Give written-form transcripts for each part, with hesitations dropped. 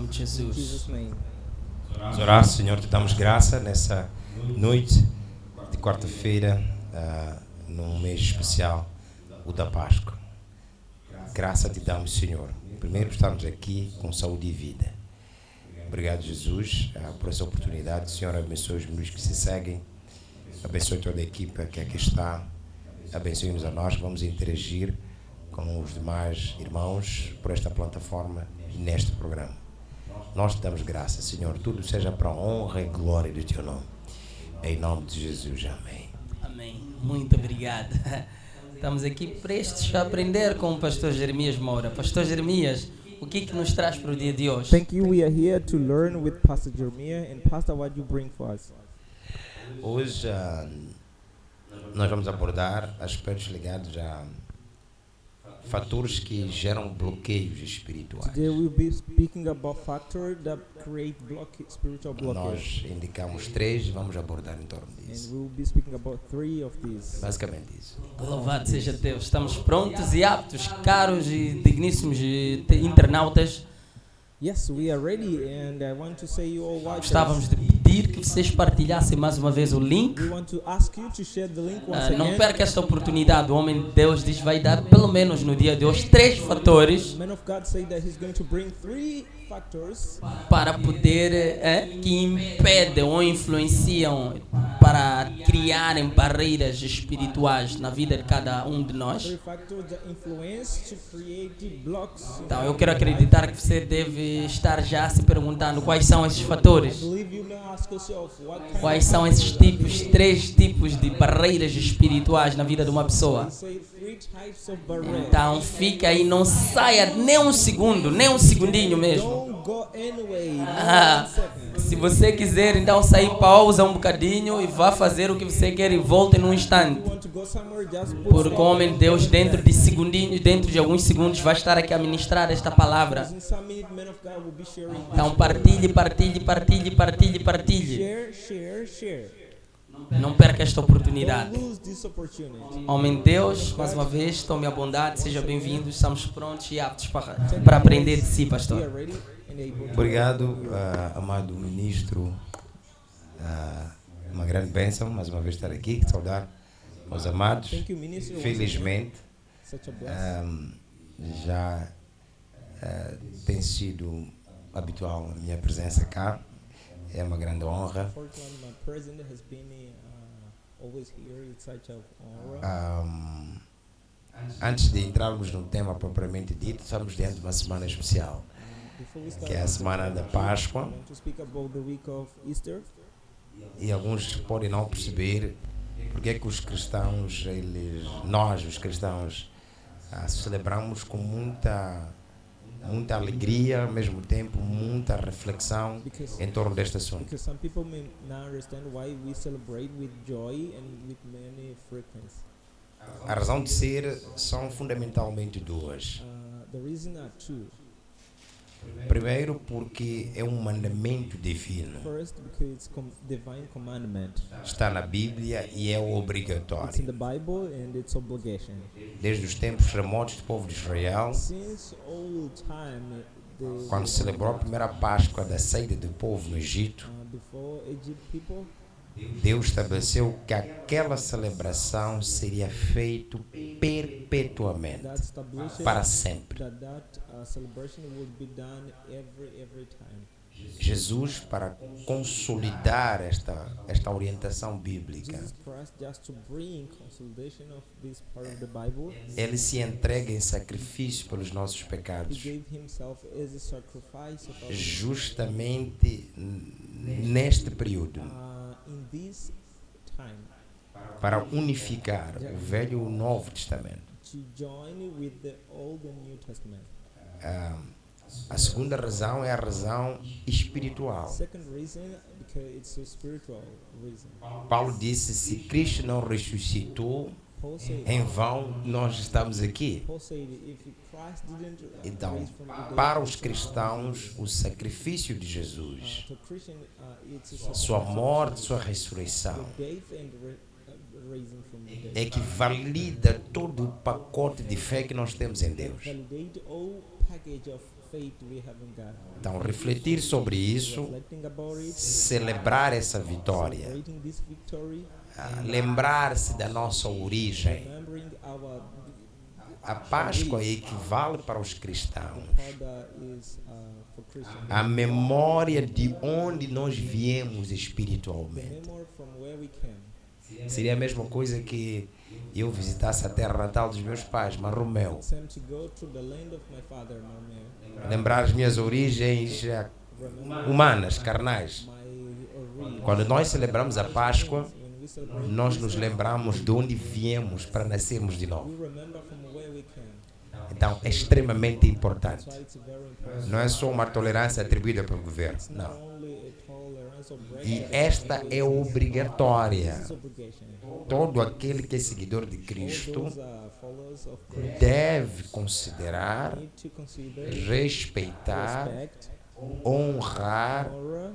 de Jesus. Vamos orar, Senhor, te damos graça nessa noite de quarta-feira, num mês especial, o da Páscoa. Graça te damos, Senhor. Primeiro, estamos aqui com saúde e vida. Obrigado, Jesus, por essa oportunidade. Senhor, abençoe os meninos que se seguem. Abençoe toda a equipa que aqui está. Abençoe-nos a nós. Vamos interagir com os demais irmãos por esta plataforma e neste programa. Nós te damos graça, Senhor. Tudo seja para a honra e glória do teu nome. Em nome de Jesus. Amém. Amém. Muito obrigado. Estamos aqui prestes a aprender com o pastor Jeremias Moura. Pastor Jeremias, o que nos traz para o dia de hoje? Thank you. We are here to learn with Pastor Jeremiah. And Pastor, what you bring for us? Hoje nós vamos abordar aspectos ligados a fatores que geram bloqueios espirituais. Today we'll be speaking about factors that create spiritual blockage. Nós indicamos 3 e vamos abordar em torno And disso. we'll be speaking about 3 of these. Basicamente isso. Louvado seja Deus. Estamos prontos e aptos, caros e digníssimos internautas. Yes, we are ready, and I want to say you all watch. Gostávamos de pedir que vocês partilhassem mais uma vez o link. We want to ask you to share the link once Não again. perca esta oportunidade. O homem de Deus diz vai dar pelo menos no dia de hoje 3 fatores Man of God said that he's going to bring 3 factors para poder que impedem ou influenciam para criarem barreiras espirituais na vida de cada um de nós. 3 factors that influence to create blocks. Então eu quero acreditar que você deve estar já se perguntando quais são esses fatores. I believe you now ask yourself what kind Quais são esses tipos, 3 tipos de barreiras espirituais na vida de uma pessoa. say 3 types of barriers. Então fica aí, não saia nem um segundo, nem um segundinho mesmo. Don't go anyway. Ah, se você quiser então sair, pausa um bocadinho e vá fazer o que você quer e volte num instante. Want to go somewhere, just put Porque o stop. homem de Deus dentro de segundinhos, dentro de alguns segundos vai estar aqui a ministrar esta palavra. In some minute, man of God will be sharing. Então partilhe, partilhe, partilhe, partilhe, partilhe. Share. Não perca esta oportunidade. Don't lose this opportunity. Homem de Deus, mais uma vez, tome a bondade, seja bem-vindo. Estamos prontos e aptos para aprender de si, We pastor. are ready and able to. Obrigado, amado ministro. Uma grande bênção, mais uma vez estar aqui. Saudar aos amados. Thank you, minister. once Felizmente, again. Such a blessing. já tem sido habitual a minha presença cá. É uma grande honra. Fortunately, my president has been always here. It's such an honor. Antes de entrarmos no tema propriamente dito, estamos diante de uma semana especial, Before we que é a semana da Páscoa, I want to speak about the week of Easter. e alguns podem não perceber porque é que os cristãos, nós os cristãos, celebramos com muita alegria, ao mesmo tempo muita reflexão em torno deste assunto. Because some people may not understand why we celebrate with joy and with many frequency. A razão de ser são fundamentalmente 2. The reason are 2. Primeiro, porque é um mandamento divino. First, because it's divine commandment. Está na Bíblia e é It's in obrigatório. the Bible and it's obligation. Desde os tempos remotos do povo de Israel, Since old time, quando se celebrou a primeira Páscoa da saída do povo no Egito, before Egypt people, Deus estabeleceu que aquela celebração seria feita perpetuamente, that established para sempre. that celebration would be done every time. Jesus, para consolidar esta orientação bíblica, Jesus Christ, just to bring consolidation of this part of the Bible, ele se entrega em sacrifício pelos nossos he pecados, gave himself as a sacrifice of our justamente neste período, in this time, para unificar o Velho e o Novo Testamento. to join with the Old and New Testament. A segunda razão é a razão espiritual. Second reason, because it's a spiritual reason. Paulo disse: se Cristo não ressuscitou, Paul said, em vão nós estamos aqui. Paul said if Christ didn't Então, raise from the dead, para os cristãos, o sacrifício de Jesus, to Christian, it's a sua morte, sua ressurreição, death and raising from the dead. é que valida todo o pacote de fé que nós temos em Deus. Validate all package of faith we haven't got. Então, refletir sobre isso, Reflecting about it, celebrar essa vitória, celebrating this victory, lembrar-se da nossa origem. remembering our A Páscoa equivale para os cristãos Father is for Christians. a memória de onde nós viemos The espiritualmente. memory from where we came. Seria a mesma coisa que eu visitasse a terra natal dos meus pais, Marromeu. Same to go to the land of my father, Marmel. Lembrar as minhas origens humanas, carnais. My origin. Quando nós celebramos a Páscoa, When we celebrate, nós nos lembramos de onde viemos para nascermos de novo. we remember from where we came. Então, é extremamente importante. So it's very important. Não é só uma tolerância atribuída pelo governo, Not não. only a tolerance or E break, esta é obrigatória. it's obligation. Todo aquele que é seguidor de All Cristo those followers of Christ deve considerar, need to consider, respeitar, respect, honrar honor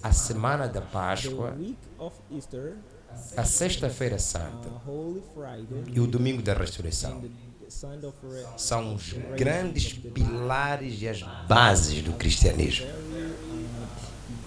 a semana da the Páscoa, week of Easter, a Sexta-feira Santa Holy Friday, e o Domingo da Ressurreição. and the sign of São os grandes pilares e as bases do cristianismo. very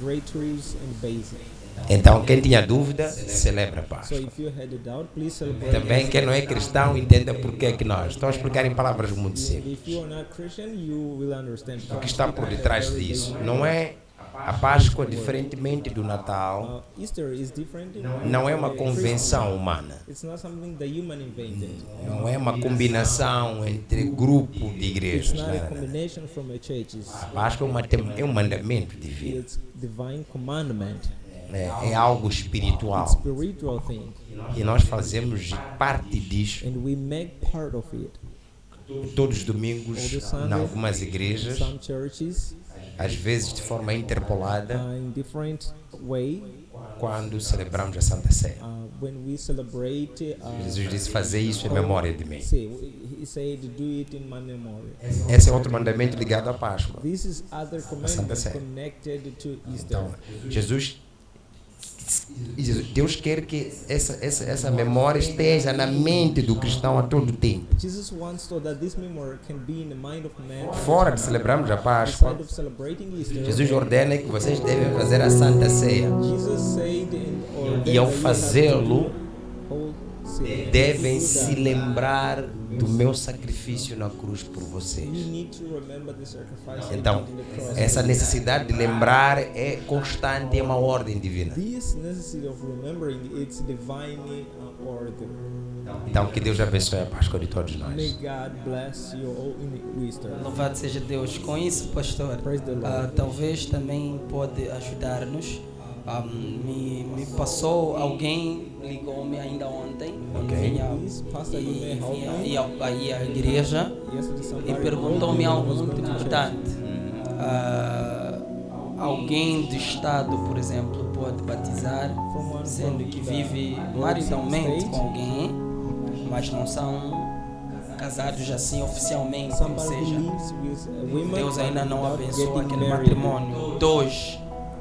great trees and basic. Então, quem tinha dúvida, celebra a So Páscoa. if you had a doubt, please celebrate. Também quem não é cristão, entenda porque é que nós. Estou a explicar em palavras muito simples. If you are not Christian, you will understand. O que está por detrás disso não é a Páscoa, diferentemente do Natal, Easter is different. não é uma convenção humana. It's not something the human invented. Não é uma combinação entre grupo de It's igrejas. not a Não. combination from a churches. A Páscoa é um mandamento divino. It's divine commandment. É algo espiritual. Spiritual thing. E nós fazemos parte disso And we make part of it. todos os domingos em algumas igrejas, Some churches às vezes de forma interpolada, in different way. quando celebramos a Santa Ceia. When we celebrate, Jesus disse: fazer isso em memória de mim. he said, do it in my memory. Esse é outro mandamento ligado à Páscoa. This is other commandment Ceia. connected to Easter. Então, Deus quer que essa memória esteja na mente do cristão a todo tempo. Jesus wants so that this memory can be in the mind of man. Fora de celebrarmos a Páscoa, Instead of celebrating Easter, Jesus ordena que vocês devem fazer a Santa Ceia. Jesus said E ao fazê-lo, devem se lembrar do meu sacrifício na cruz por vocês. Então, essa necessidade de lembrar é constante, é uma ordem divina. This necessity of remembering, it's divine order. Então, que Deus abençoe a Páscoa de todos May nós. God bless you all in Easter. Louvado seja Deus. Com isso, pastor, Praise the Lord. talvez também pode ajudar-nos. Me passou, alguém ligou-me ainda ontem, Ok. Please, Pastor, you may help me. ia aí à igreja Yesterday e somebody perguntou-me called algo me, was muito going to church. importante. Alguém do estado, por exemplo, pode batizar, sendo que vive maritalmente com alguém, mas não são casados assim oficialmente, ou Somebody who seja, lives with a woman Deus ainda não without abençoou getting aquele married. matrimônio. 2,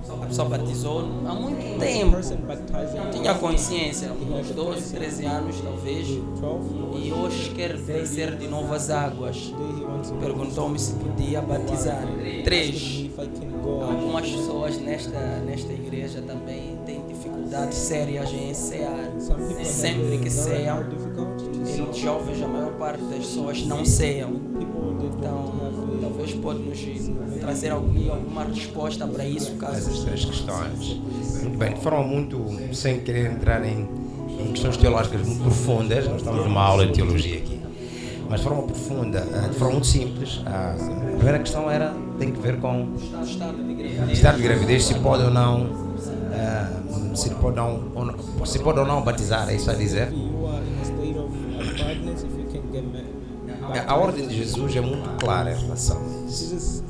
a pessoa batizou há muito The tempo, person baptizing tinha consciência, uns 12, 13 anos talvez, 12 e hoje quer descer de novas águas. Today he wants to Perguntou-me se podia batizar. 3, if I can go. algumas pessoas nesta igreja também têm dificuldades sérias em cear. Some people Sempre que very ceiam, hard difficult to see. em jovens a maior parte das pessoas não ceiam. People that Então, don't have talvez pode nos trazer alguma resposta para isso, Essas caso. três questões. Muito bem, de forma muito, sem querer entrar em questões teológicas muito profundas, nós estamos numa aula de teologia aqui, mas de forma profunda, de forma muito simples, a primeira questão tem que ver com O estado de igreja. estado de gravidez, se pode ou não, se pode ou não batizar, é isso a dizer. if you are in a state of pregnancy, if you can get married. A ordem de Jesus é muito clara em relação a isso. Jesus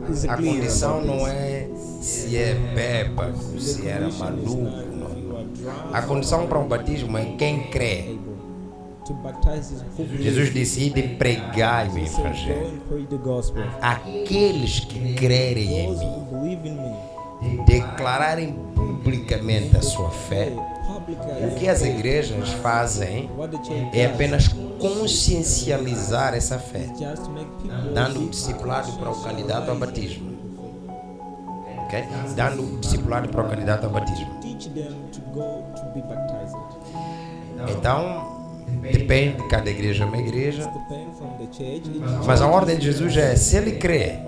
is A clear condição about não this. é se é bêbado, se era Condition is maluco, not não. if you are drunk, A condição para o batismo é quem crê. able to baptize is who believes. Jesus disse: ide pregai o He said, go evangelho. and preach the gospel. Aqueles que crerem em Those mim, who believe in me, declararem publicamente a sua fé, publicly O que as igrejas fazem é apenas consciencializar essa fé, dando um discipulado para o candidato ao batismo. Okay? Dando um discipulado para o candidato ao batismo. Então, depende de cada igreja, é uma igreja. Mas a ordem de Jesus é: se ele crê,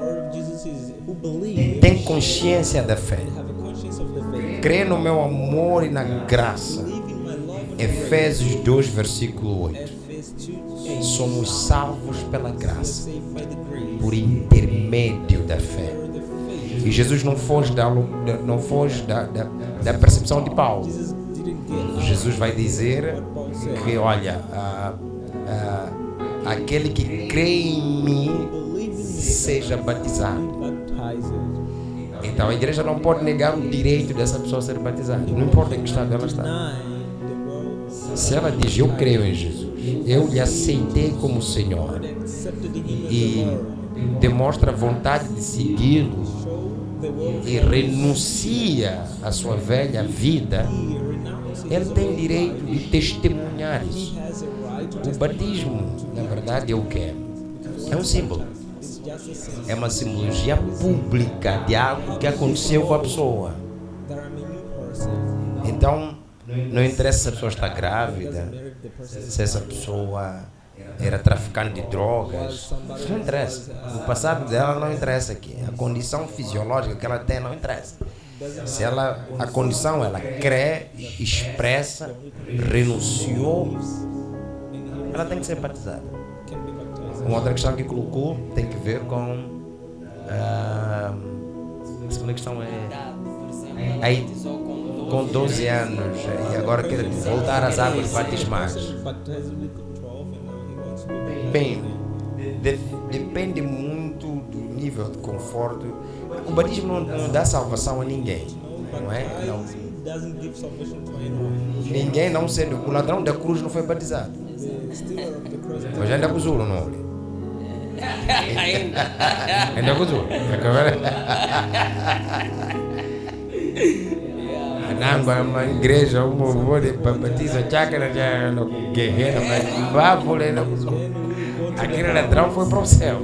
tem consciência da fé, crê no meu amor e na graça. Efésios 2, versículo 8. Somos salvos pela graça, por intermédio da fé. E Jesus não foge da percepção de Paulo. Jesus vai dizer que, olha, aquele que crê em mim seja batizado. Então a igreja não pode negar o direito dessa pessoa ser batizada, não importa em que estado ela está. Se ela diz: eu creio em Jesus, eu lhe aceitei como Senhor, e demonstra vontade de segui-lo e renuncia à sua velha vida, ele tem direito de testemunhar isso. O batismo, na verdade, é o que? É um símbolo. É uma simbologia pública de algo que aconteceu com a pessoa. Então, não interessa se a pessoa está grávida, se essa pessoa era traficante de drogas, não interessa. O passado dela não interessa aqui. A condição fisiológica que ela tem não interessa. Se ela, a condição, ela crê, expressa, renunciou, ela tem que ser batizada. Uma outra questão que colocou tem que ver com a segunda questão é aí, com 12 anos e agora quer voltar às águas batismais. Bem, depende muito do nível de conforto. O batismo não dá salvação a ninguém, não é? Não. Ninguém, não sendo o ladrão da cruz, não foi batizado. Mas ainda com o Zulu, não? Ainda com o Zulu. Uma igreja, batiza chácara, já guerreira, mas vá, aquele ladrão foi para o céu.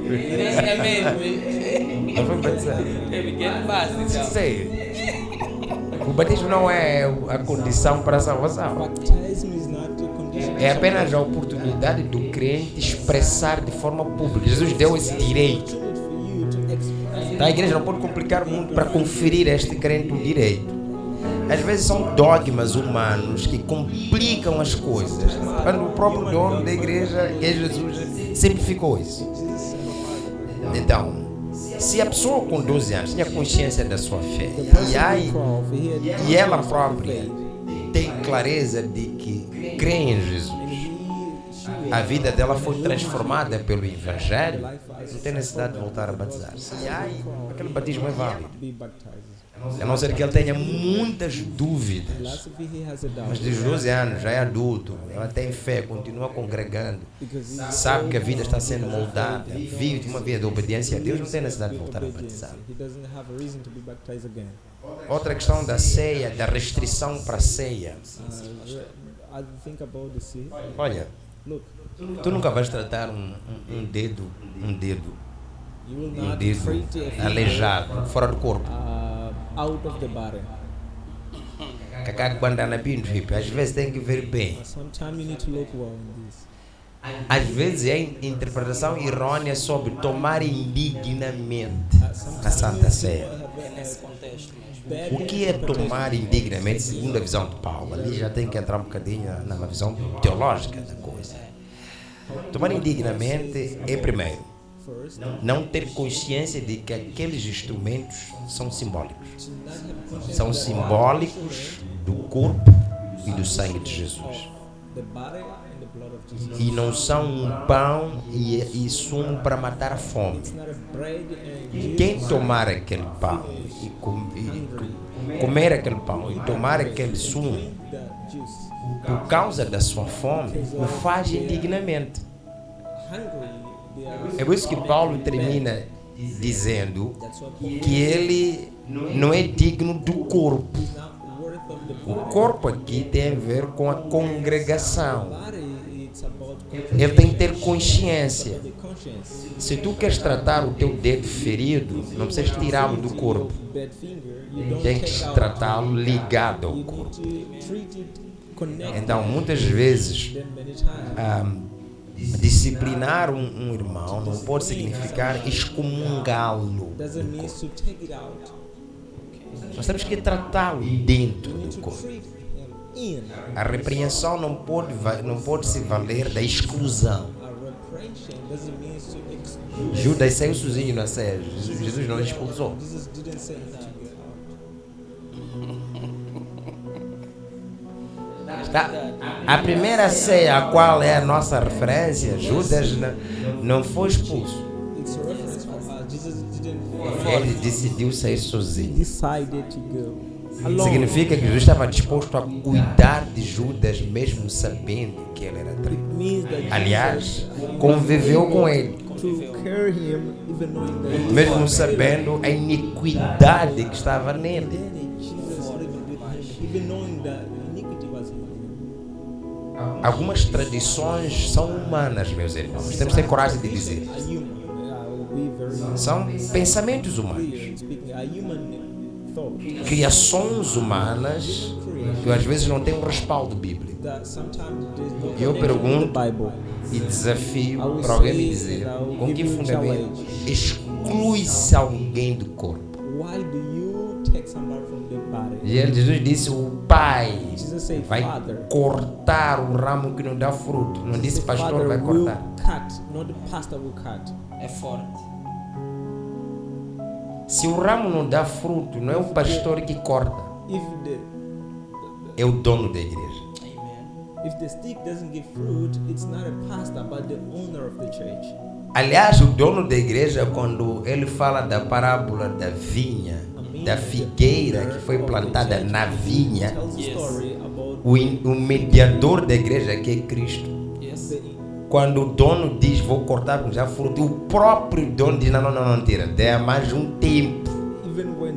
Não foi batizado. Sei. O batismo não é a condição para a salvação. É apenas a oportunidade do crente expressar de forma pública. Jesus deu esse direito. Então, a igreja não pode complicar muito para conferir a este crente o direito. Às vezes são dogmas humanos que complicam as coisas, quando o próprio dono da igreja, que é Jesus, simplificou isso. Então, se a pessoa com 12 anos tinha consciência da sua fé e ela própria tem clareza de que crê em Jesus, a vida dela foi transformada pelo Evangelho, não tem necessidade de voltar a batizar-se. E aí, aquele batismo é válido. A não ser que ele tenha muitas dúvidas. Mas de 12 anos, já é adulto, ela tem fé, continua congregando, sabe que a vida está sendo moldada, vive uma vida de obediência a Deus, não tem necessidade de voltar a batizar. Outra questão da ceia, da restrição para a ceia. Olha, tu nunca vais tratar um dedo aleijado, fora do corpo. Out of the body. Às vezes tem que ver bem. Sometimes you need to look well in this. Às vezes é interpretação errônea sobre tomar indignamente a Santa Ceia. O que é tomar indignamente, segundo a visão de Paulo? Ali já tem que entrar um bocadinho na visão teológica da coisa. Tomar indignamente é, primeiro, não ter consciência de que aqueles instrumentos são simbólicos. São simbólicos do corpo e do sangue de Jesus. E não são um pão e sumo para matar a fome. Quem tomar aquele pão e comer aquele pão e tomar aquele sumo, por causa da sua fome, o faz indignamente. É por isso que Paulo termina dizendo que ele não é digno do corpo. O corpo aqui tem a ver com a congregação. Ele tem que ter consciência. Se tu queres tratar o teu dedo ferido, não precisas tirá-lo do corpo. Tem que tratá-lo ligado ao corpo. Então, muitas vezes, disciplinar um irmão não pode significar excomungá-lo. Nós temos que tratá-lo dentro do corpo. A repreensão não pode se valer da exclusão. Judas saiu sozinho na ceia. Jesus não expulsou. A primeira ceia, a qual é a nossa referência, Judas não foi expulso. Ele decidiu sair sozinho. Significa que Jesus estava disposto a cuidar de Judas mesmo sabendo que ele era traidor. Aliás, conviveu com ele, mesmo sabendo a iniquidade que estava nele. Algumas tradições são humanas, meus irmãos. Temos que ter coragem de dizer. São pensamentos humanos. Criações humanas que às vezes não têm um respaldo bíblico. Eu pergunto e desafio para alguém me dizer com que fundamento exclui-se alguém do corpo. E Jesus disse: o pai vai cortar o ramo que não dá fruto. Não disse pastor vai cortar. É forte. Se o ramo não dá fruto, não é o pastor que corta, é o dono da igreja. Aliás, o dono da igreja, quando ele fala da parábola da vinha, da figueira que foi plantada na vinha, o mediador da igreja, que é Cristo, quando o dono diz vou cortar com já fruto, o próprio dono diz não tira, dê mais um tempo,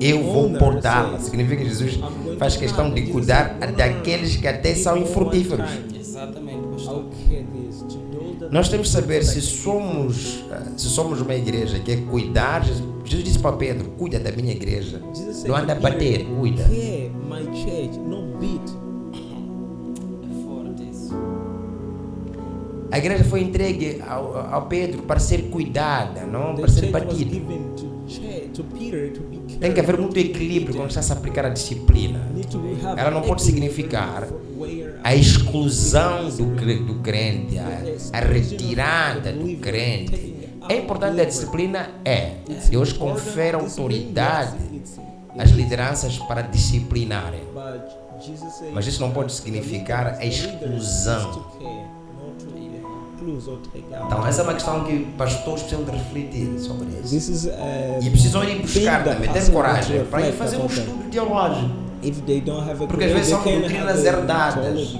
eu vou cortá-la. Significa que Jesus faz questão de cuidar daqueles que até são infrutíferos. Exatamente, pastor. Nós temos que saber se somos uma igreja que é cuidar. Jesus disse para Pedro: cuida da minha igreja, não anda a bater, cuida. A igreja foi entregue ao Pedro para ser cuidada, não para ser batida. Tem que haver muito equilíbrio quando está a se aplicar a disciplina. Ela não pode significar a exclusão do crente, a retirada do crente. É importante a disciplina, Deus confere autoridade às lideranças para disciplinarem. Mas isso não pode significar a exclusão. Então essa é uma questão que pastores precisam de refletir sobre isso. E precisam ir buscar também, ter coragem para ir fazer um estudo teológico. Porque às vezes são doutrinas herdadas,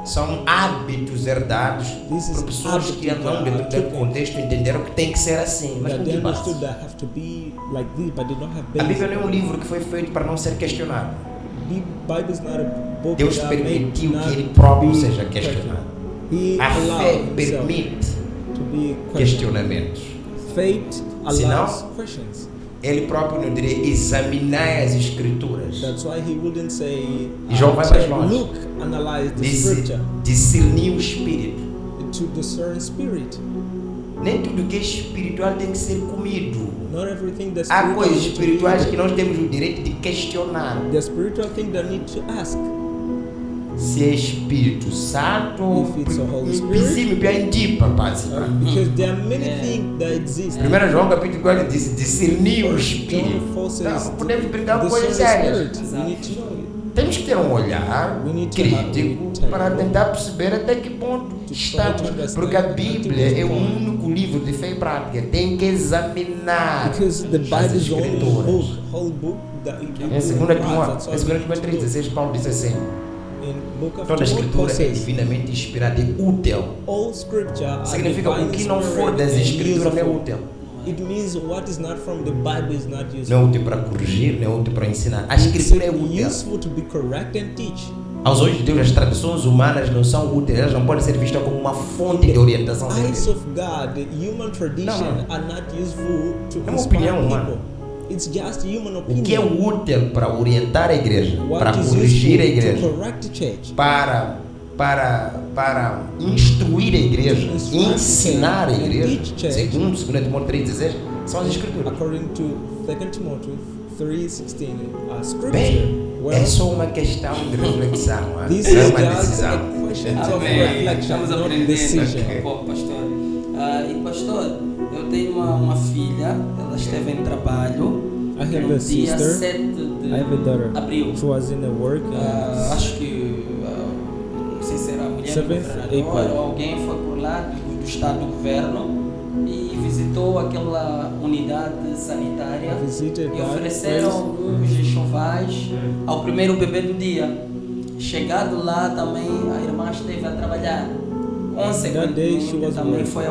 são hábitos herdados por pessoas que não dentro do contexto entenderam que tem que ser assim, mas não tem base. A Bíblia não é um livro que foi feito para não ser questionado. Deus permitiu que Ele próprio seja questionado. A fé permite questionamentos. Senão, Ele próprio não diria examinar as Escrituras. E João vai mais longe. Discernir o Espírito. Nem tudo que é espiritual tem que ser comido. Há coisas espirituais que nós temos o direito de questionar. Se é Espírito Santo ou princípio because there are many things that exist. 1 João capítulo 4 diz discernir o Espírito. Não podemos brincar com coisas sérias. Temos que ter um olhar crítico para tentar perceber até que ponto estamos. Porque a Bíblia é o único livro de fé e prática. Tem que examinar as Escrituras. Em 2 Timóteo 3,16 Paulo diz assim: toda a Escritura é divinamente inspirada e útil. Significa que o que não for das Escrituras não é útil. It means what is not from the Bible is not useful. Não é útil para corrigir, não é útil para ensinar. A escritura é It's útil. useful to be correct and teach. Aos olhos de Deus, as tradições humanas não são úteis, elas não podem ser vistas como uma fonte de orientação. Eyes of God, the human tradition are not useful to É uma inspire opinião humana. people. It's just human O que é opinion. útil para orientar a igreja, para What is corrigir a useful to igreja, correct the church, para instruir a igreja, Instruct ensinar a and igreja, teach church. segundo 2 Timóteo 3,16, são as escrituras. according to 2 Timothy 3:16, scripture. Bem, Well, é só uma questão de reflexão, this não é is uma just decisão. a question of Amém. reflection, Estamos not aprendendo decision. aqui um pouco, pastor. E pastor, eu tenho uma filha, ela esteve em trabalho I have no a dia sister. 7 I de have a daughter. abril. She was in a work. Acho que, não sei se era a mulher do 7th governador April. ou alguém foi por lá do estado do governo e visitou aquela unidade sanitária Visited e that ofereceram place. alguns enxovais ao primeiro bebê do dia. Chegado lá também a irmã esteve a trabalhar. That day she Consequentemente was também working. foi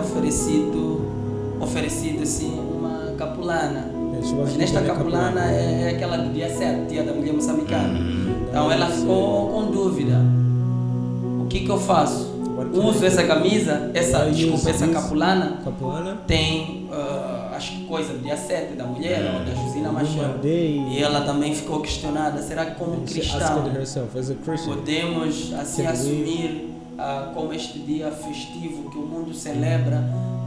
oferecido assim uma capulana. And she was Mas nesta given a capulana capulana. é aquela do dia 7, dia da mulher moçambicana. Hum. Então ela ficou com dúvida. O que eu faço? What can I Uso do? essa camisa, essa essa this capulana Capulana. tem acho que coisa do dia 7 da mulher ou da Josina Machel. Woman Day. E ela também ficou questionada, será que como And she cristão asked herself, as a Christian, podemos assim Can we- assumir como este dia festivo que o mundo celebra,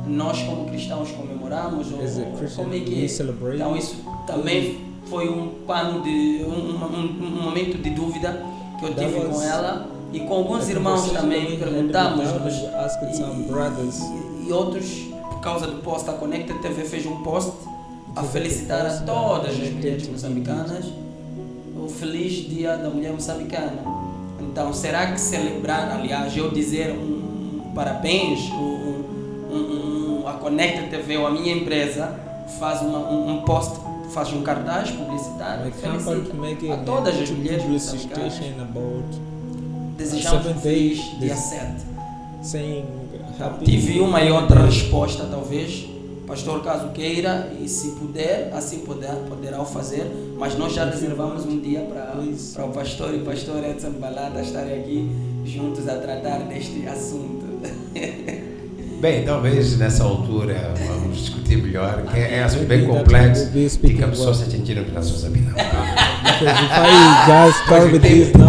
nós como cristãos comemoramos ou As a Christian, como é que we é? celebrate. Então isso também foi um pano de um momento de dúvida que eu That tive com was ela e com alguns a irmãos conversation também that we had perguntamos with them, and we asked some brothers. e outros por causa do post, a Connected TV fez um post a It was a felicitar a post todas as connected mulheres to moçambicanas o feliz dia da mulher moçambicana. Então, será que celebrar, aliás, eu dizer um parabéns, a Connected TV ou a minha empresa faz um post, faz um cartaz publicitário, My company felicita making a todas as a mulheres moçambicanas, publication about desejamos um 7th feliz day, dia this- 7. saying happy. Tive uma e outra resposta, talvez. Pastor, caso queira, e se puder, assim poderá o fazer. Mas nós já reservamos um dia para o pastor e o pastor Edson Balada estarem aqui juntos a tratar deste assunto. Bem, talvez nessa altura vamos discutir melhor, que é assunto bem Maybe that complexo will be e speaking que a pessoa well. se atingir no pedaço sabe não. Because if I just start with this now,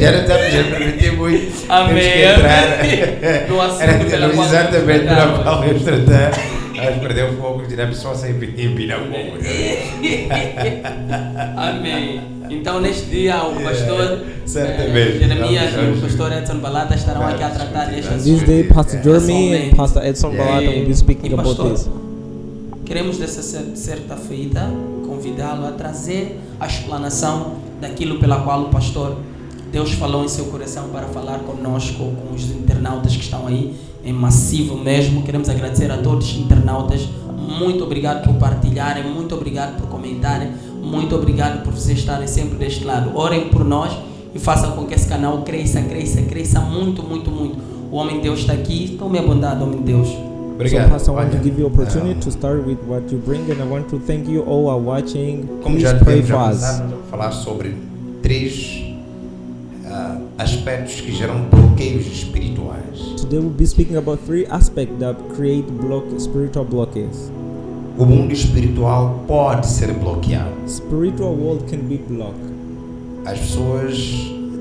Já não estamos a permitir muito. Amém. Temos que entrar No assunto pela qual exatamente pela tratamos. qual vamos tratar. Vamos perder um pouco de a pessoa sem empinar um pouco. Amém. Então, neste dia, o pastor Certamente. Jeremias e Vamos- o pastor Edson Balada estarão aqui a tratar deste on assunto. this day, Pastor Jeremy Pessoalmente. and Pastor Edson Balata will be speaking E about pastor, this. queremos dessa certa feita convidá-lo a trazer a explanação daquilo pela qual o pastor Deus falou em seu coração para falar conosco, com os internautas que estão aí em massivo mesmo. Queremos agradecer a todos os internautas. Muito obrigado por partilharem, muito obrigado por comentarem, muito obrigado por vocês estarem sempre deste lado. Orem por nós e façam com que esse canal cresça muito, muito, muito. O homem de Deus está aqui. Tome a bondade, homem de Deus. Obrigado. So, Pastor, I want to Olha, give you opportunity to start with what you bring, and I want to thank you all who are watching. Como Please já pray tivemos for a us. começar a falar sobre três aspectos que geram bloqueios espirituais. Today we'll be speaking about 3 aspects that create spiritual blockades. O mundo espiritual pode ser bloqueado. Spiritual world can be blocked. As pessoas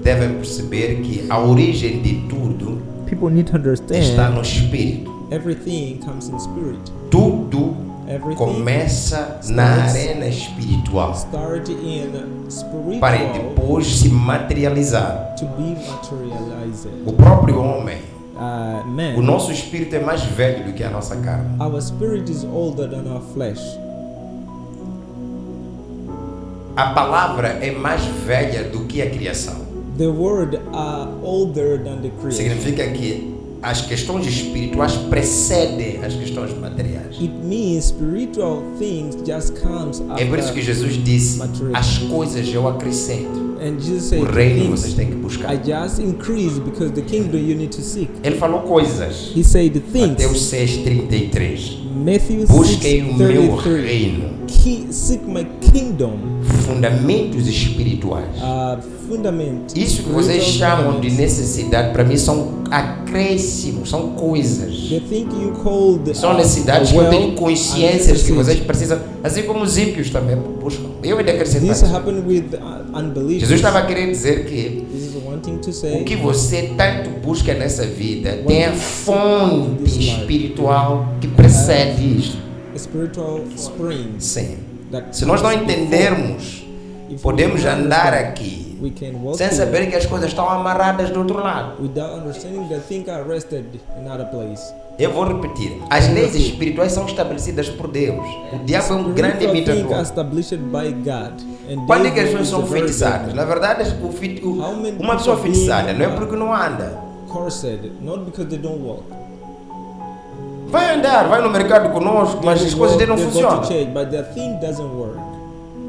devem perceber que a origem de tudo People need to está understand no espírito. everything comes in spirit. Tudo Everything começa na arena espiritual start in para spiritual depois se materializar. to be materialized. O próprio homem, o Man, nosso espírito é mais velho do que a nossa carne. our spirit is older than our flesh. A palavra é mais velha do que a criação. The word are older than the creation. Significa que as questões espirituais precedem as questões materiais. It means spiritual things just comes É por isso que after. Jesus disse: maturity. as coisas eu acrescento. And Jesus O said, reino vocês things têm que buscar. I just increase because the kingdom you need to seek. Ele falou coisas. He said Mateus things. 6:33. Matthew Busquem o meu 6:33. reino. Seek my kingdom. Fundamentos espirituais. Fundament. Isso que vocês spiritual chamam de fundaments. necessidade, para mim são acréscimos, são coisas. The thing you call the, São necessidades que eu tenho consciências que vocês necessity. precisam, assim como os ímpios também buscam. Eu ainda This acrescentar. happened with unbelievers. Jesus estava a querer dizer que This is one thing to o say. que você tanto busca nessa vida tem a fonte espiritual que precede isto. A spiritual spring. Sim. That Se nós não comes before. entendermos, If podemos we andar understand, aqui we can walk sem here saber que as coisas estão amarradas do outro lado. without understanding that things are rested in other place. Eu vou repetir. As leis espirituais são estabelecidas por Deus. O diabo é um grande Spiritual things are imitador. established by God. And Quando é que as devil pessoas is são a very feitiçadas? bad Na verdade, uma pessoa feitiçada não é porque não anda. cursed, not because they don't walk. Vai andar, vai no mercado conosco, mas as coisas dele não They go to funcionam. church, but the thing doesn't work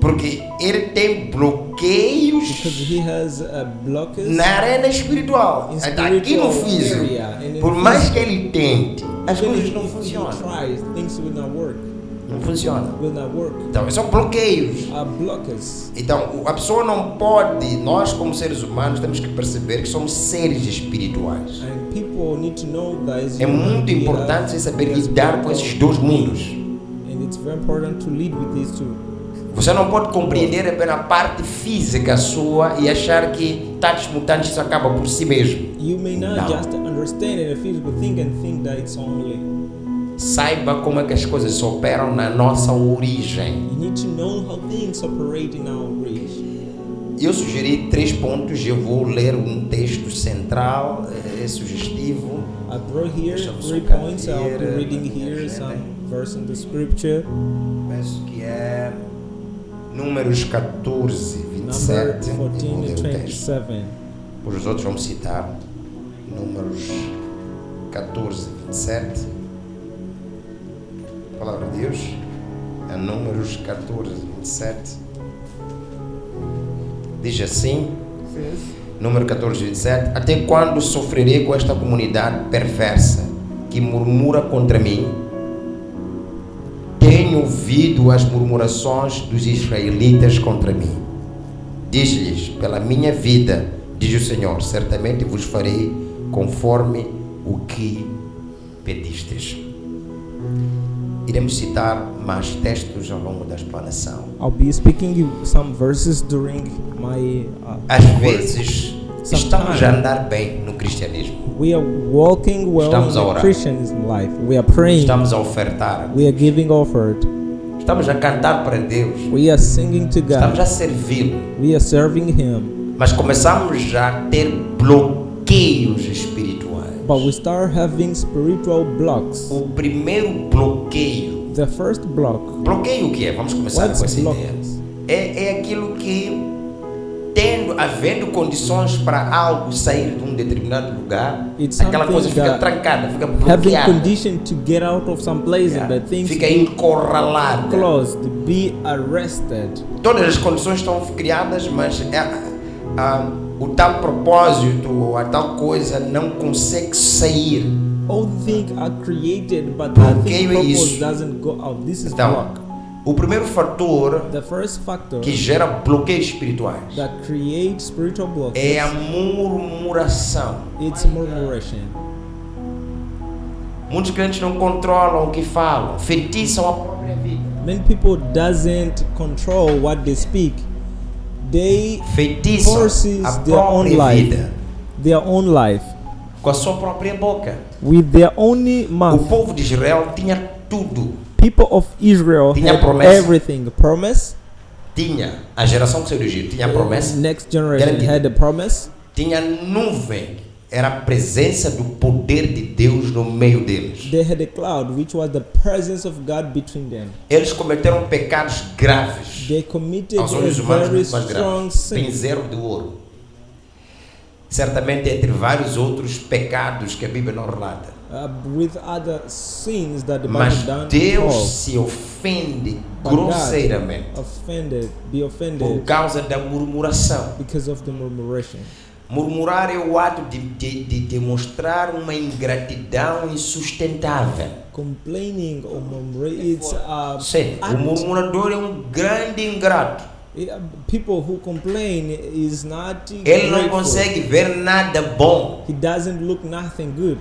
Porque ele tem bloqueios because he has blockers. na arena espiritual. In Então, aqui no spiritual físico, area, and in por mais que physical. ele tente, as Even coisas não if he funcionam. tries, things will not work. Não funcionam. Will not work. Então, são bloqueios. Blockers. Então, a pessoa não pode, nós como seres humanos temos que perceber que somos seres espirituais. And people need to know that É muito importante você saber lidar com esses dois mundos. And it's very important to lead with these two. Você não pode compreender apenas a parte física sua e achar que tantos mutantes isso acaba por si mesmo. You may not Não. just understand a physical thing and think that it's only. Saiba como é que as coisas se operam na nossa origem. You need to know how things operate in our reach. Eu sugeri 3 pontos, eu vou ler um texto central, é sugestivo. I brought here Deixa-me 3 só points. I'll be ver, reading here some verse in the scripture. Penso que é Números 14, Number 27. Eu vou 14 ler and o texto. 27. Por os outros vamos citar. Números 14, 27. A palavra de Deus é Números 14, 27. Diz assim, número 14, 27. Até quando sofrerei com esta comunidade perversa que murmura contra mim? Tenho ouvido as murmurações dos israelitas contra mim. Diz-lhes, pela minha vida, diz o Senhor, certamente vos farei conforme o que pedistes. Iremos citar mais textos ao longo da explanação. I'll be speaking some verses during my. Às vezes, estamos a andar bem no cristianismo. We are walking well Estamos in a the orar. Christian life. We are praying. Estamos a ofertar. We are giving offered. Estamos a cantar para Deus. We are singing to Estamos God. a servi-lo. We are serving Him. Mas começamos já a ter bloqueios espirituais. But we start having spiritual blocks. O primeiro bloqueio. The first block. Bloqueio o que é? Vamos começar What's com essa ideia. blockers? É aquilo que, havendo condições para algo sair de um determinado lugar, It's aquela something coisa fica that trancada, fica Having bloqueada, condition to get out of some place and the things fica be encurralada. closed, be arrested. Todas as condições estão criadas, mas o tal propósito, a tal coisa não consegue sair. All things are created, but that thing Bloqueio é purpose isso. doesn't go out. This is Então, block. o primeiro fator The first factor que gera bloqueios espirituais that creates spiritual blocks é a murmuração. it's murmuration. Muitos crentes não controlam o que falam, feitiçam a própria vida. Many people doesn't control what they speak. They Feitiçam forces a their own própria life. vida Their own life com a sua própria boca. with their only O mouth. povo de Israel tinha tudo. People of Israel Tinha had promessa. everything. Promise. Tinha a geração que saiu do Egito, tinha a promessa, Next generation Garantida. had the promise. tinha nuvem, era a presença do poder de Deus no meio deles. They had a cloud, which was the presence of God between them. Eles cometeram pecados graves, They committed aos a olhos humanos very muito mais strong graves, sin. bezerro de ouro. Certamente entre vários outros pecados que a Bíblia não relata. with other sins that the Mas Bible done. Deus se ofende grosseiramente Be por offended causa da murmuração. because of the murmuration. Murmurar é o ato de demonstrar uma ingratidão insustentável. Complaining or murmuring, it's Sim, o murmurador é grande ingrato. people who complain is not Ele não grateful. consegue ver nada bom. He doesn't look nothing good.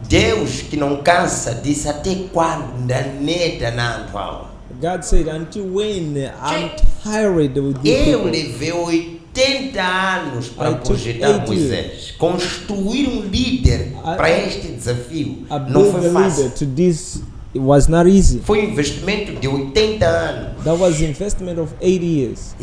Deus que não cansa disse até quando neta na tua. God said, until when I'm tired with you Eu people. levei 80 anos para I took projetar 8 Moisés. Construir líder para este desafio I não built foi the leader fácil. to this. It was not easy. Foi um investimento de 80 anos. That was investment of 80 years.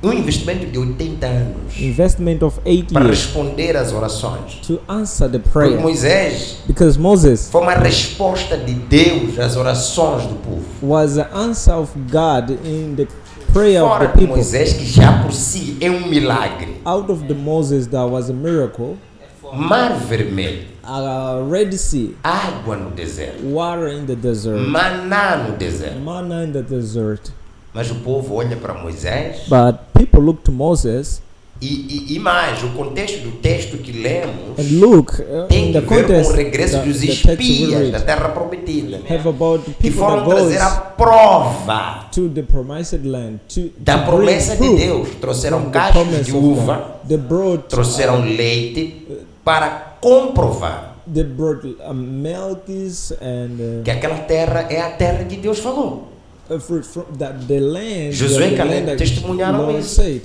Um investimento de 80 anos Investment of 8 para years responder às orações. to answer the Porque prayer. Moisés Because Moses foi uma resposta de Deus às orações do povo. was the answer of God in the prayer of Fora the de people. Moisés, que já por si é um milagre. Out of the Moses that was a miracle, Mar Vermelho, Red Sea, água no deserto, water in the desert, maná no deserto. manna in the desert. Mas o povo olha para Moisés But people look to Moses e mais, o contexto do texto que lemos and look tem in que the ver com context, o regresso dos the text we espias da read terra prometida, have about the que people foram that trazer a goes prova to the promised land to da bring promessa de proof Deus. Trouxeram from the cachos promise de of uva, God. They brought trouxeram leite para comprovar milks and que aquela terra é a terra que Deus falou. fruit from that the land. Josué e the Caleb land that testemunharam Lord isso. said.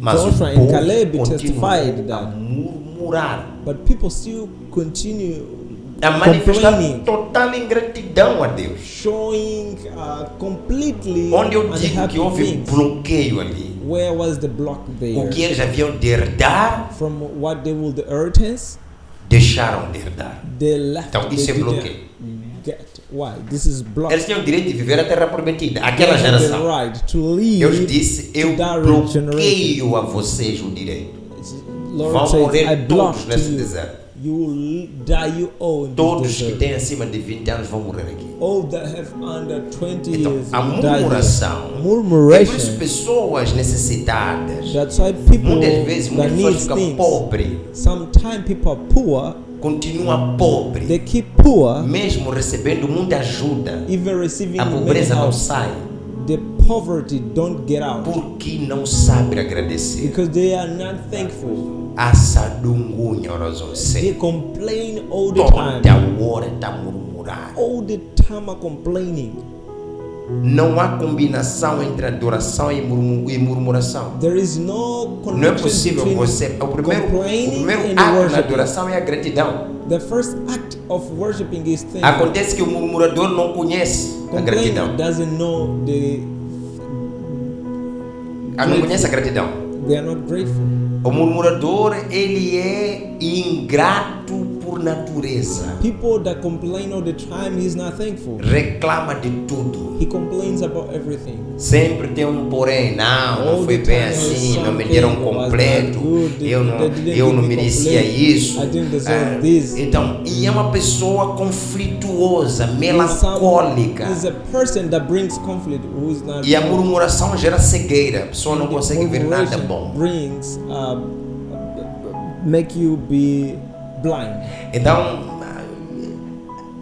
Mas Joshua o and povo Caleb continuou testified a that. murmurar, But people still continue a manifestar complaining, total ingratidão a Deus. showing completely Onde eu digo que unhappy houve um things. bloqueio ali. Where was the block O there? que eles haviam de herdar, From what they would inheritance, deixaram de herdar. they left. Então They isso é didn't bloqueio. get. Why? This is block. Eles tinham o direito de viver a terra prometida, They aquela have the geração. right to leave. Deus disse, eu to that bloqueio a vocês o direito. Lord Vão says, I morrer block todos to nesse you. deserto. You will die you owe in Todos this que desert. têm acima de 20 anos vão morrer aqui. All that have under 20 Então, years a will die here. murmuração. É por isso Murmuration. pessoas necessitadas, That's why people muitas vezes, that muitas pessoas need ficam things. pobres, Sometimes people are poor. continuam pobres, They keep poor, mesmo recebendo muita ajuda. even receiving A many pobreza não help. sai, The poverty don't get out porque não sabe agradecer. because they are not thankful. Assadungunya They orozose. complain all the Toda time. hora está murmurar. All the time are complaining. Não há combinação entre adoração e murmuração. There is no Não é connection possível between você. O primeiro complaining and ato da worshiping. adoração é a gratidão. The first act of worshiping is thankful. Acontece que o murmurador não conhece a gratidão. Complaining doesn't know Não conhece a gratidão. they are not grateful. O murmurador, ele é ingrato por natureza. People that complain all the time, he's not thankful. Reclama de tudo. He complains about everything. Sempre tem um porém. Não All foi the bem time assim. Não me something deram was not completo. good, Eu they didn't não give me merecia complete. isso. I didn't deserve this. Então, e é uma pessoa conflituosa, melancólica. Is a person that brings conflict who is not. E a murmuração gera cegueira. A pessoa não consegue ver nada bom. Brings make you be blind. Então,